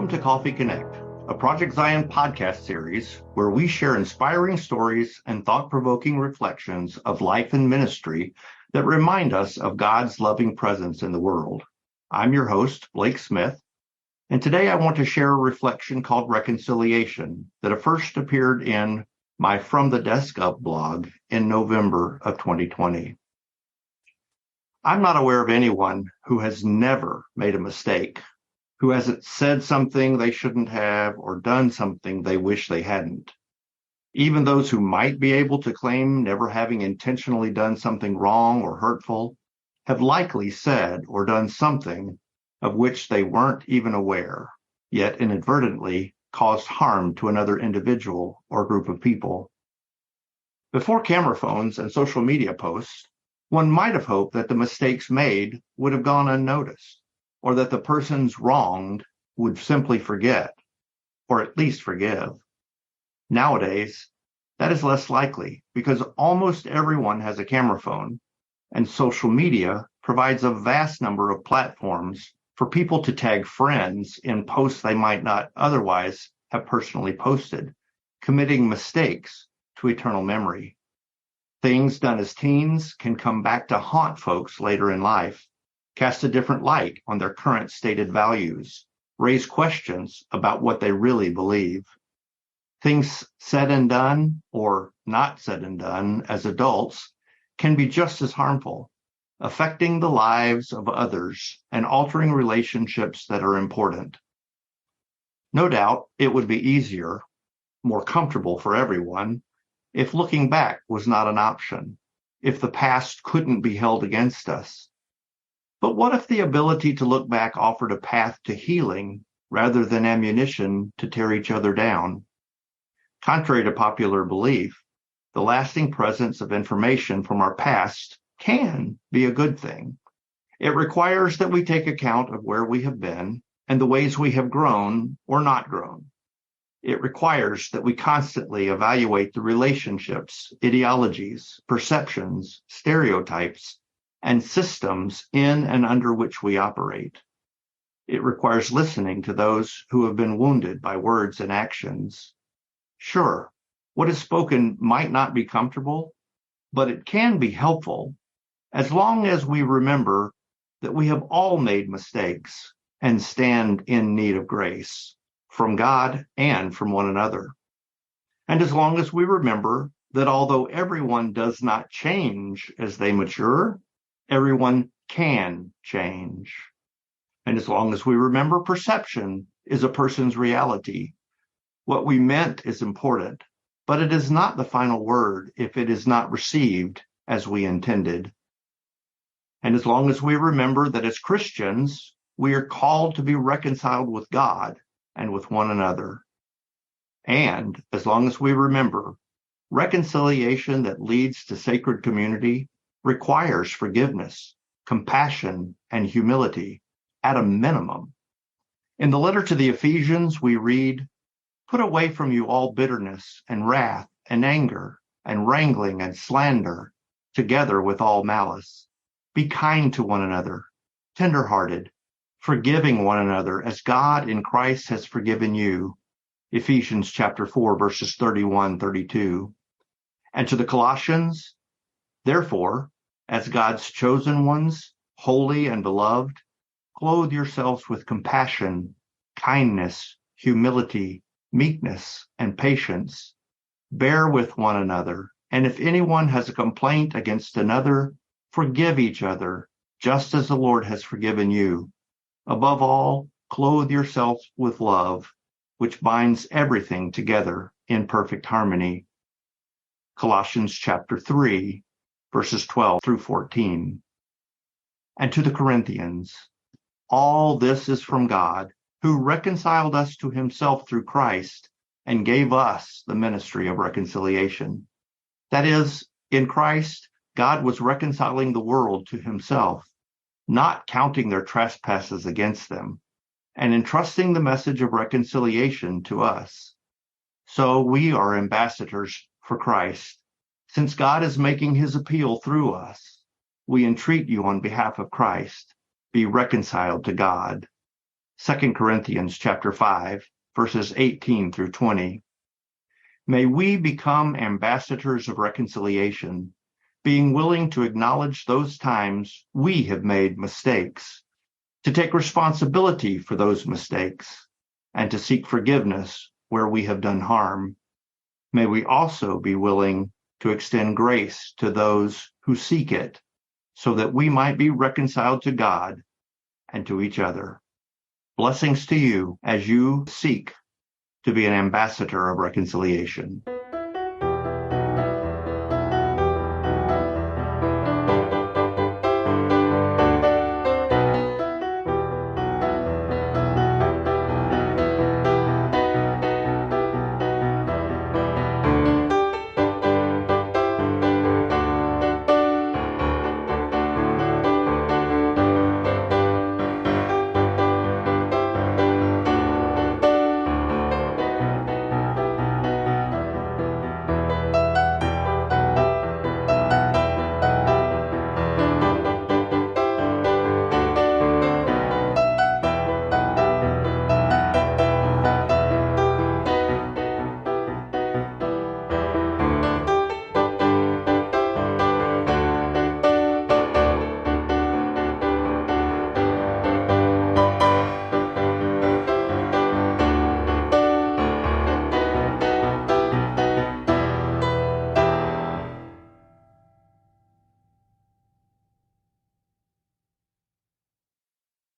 Welcome to Coffee Connect, a Project Zion podcast series where we share inspiring stories and thought-provoking reflections of life and ministry that remind us of God's loving presence in the world. I'm your host, Blake Smith, and today I want to share a reflection called Reconciliation that first appeared in my From the Desk Up blog in November of 2020. I'm not aware of anyone who has never made a mistake, who hasn't said something they shouldn't have or done something they wish they hadn't. Even those who might be able to claim never having intentionally done something wrong or hurtful have likely said or done something of which they weren't even aware, yet inadvertently caused harm to another individual or group of people. Before camera phones and social media posts, one might have hoped that the mistakes made would have gone unnoticed, or that the persons wronged would simply forget, or at least forgive. Nowadays, that is less likely because almost everyone has a camera phone, and social media provides a vast number of platforms for people to tag friends in posts they might not otherwise have personally posted, committing mistakes to eternal memory. Things done as teens can come back to haunt folks later in life, cast a different light on their current stated values, raise questions about what they really believe. Things said and done, or not said and done, as adults can be just as harmful, affecting the lives of others and altering relationships that are important. No doubt it would be easier, more comfortable for everyone, if looking back was not an option, if the past couldn't be held against us. But what if the ability to look back offered a path to healing rather than ammunition to tear each other down? Contrary to popular belief, the lasting presence of information from our past can be a good thing. It requires that we take account of where we have been and the ways we have grown or not grown. It requires that we constantly evaluate the relationships, ideologies, perceptions, stereotypes, and systems in and under which we operate. It requires listening to those who have been wounded by words and actions. Sure, what is spoken might not be comfortable, but it can be helpful as long as we remember that we have all made mistakes and stand in need of grace from God and from one another. And as long as we remember that although everyone does not change as they mature, everyone can change. And as long as we remember perception is a person's reality, what we meant is important, but it is not the final word if it is not received as we intended. And as long as we remember that as Christians, we are called to be reconciled with God and with one another. And as long as we remember, reconciliation that leads to sacred community requires forgiveness, compassion, and humility at a minimum. In the letter to the Ephesians, we read, "Put away from you all bitterness and wrath and anger and wrangling and slander, together with all malice. Be kind to one another, tender-hearted, forgiving one another as God in Christ has forgiven you." Ephesians chapter 4, verses 31-32. And to the Colossians, "Therefore, as God's chosen ones, holy and beloved, clothe yourselves with compassion, kindness, humility, meekness, and patience. Bear with one another, and if anyone has a complaint against another, forgive each other, just as the Lord has forgiven you. Above all, clothe yourselves with love, which binds everything together in perfect harmony." Colossians chapter 3, verses 12-14. And to the Corinthians, "All this is from God, who reconciled us to himself through Christ and gave us the ministry of reconciliation." That is, in Christ, God was reconciling the world to himself, not counting their trespasses against them, and entrusting the message of reconciliation to us. So we are ambassadors for Christ. Since God is making his appeal through us, we entreat you on behalf of Christ, be reconciled to God. 2 Corinthians chapter 5, verses 18 through 20. May we become ambassadors of reconciliation, being willing to acknowledge those times we have made mistakes, to take responsibility for those mistakes, and to seek forgiveness where we have done harm. May we also be willing to extend grace to those who seek it, so that we might be reconciled to God and to each other. Blessings to you as you seek to be an ambassador of reconciliation.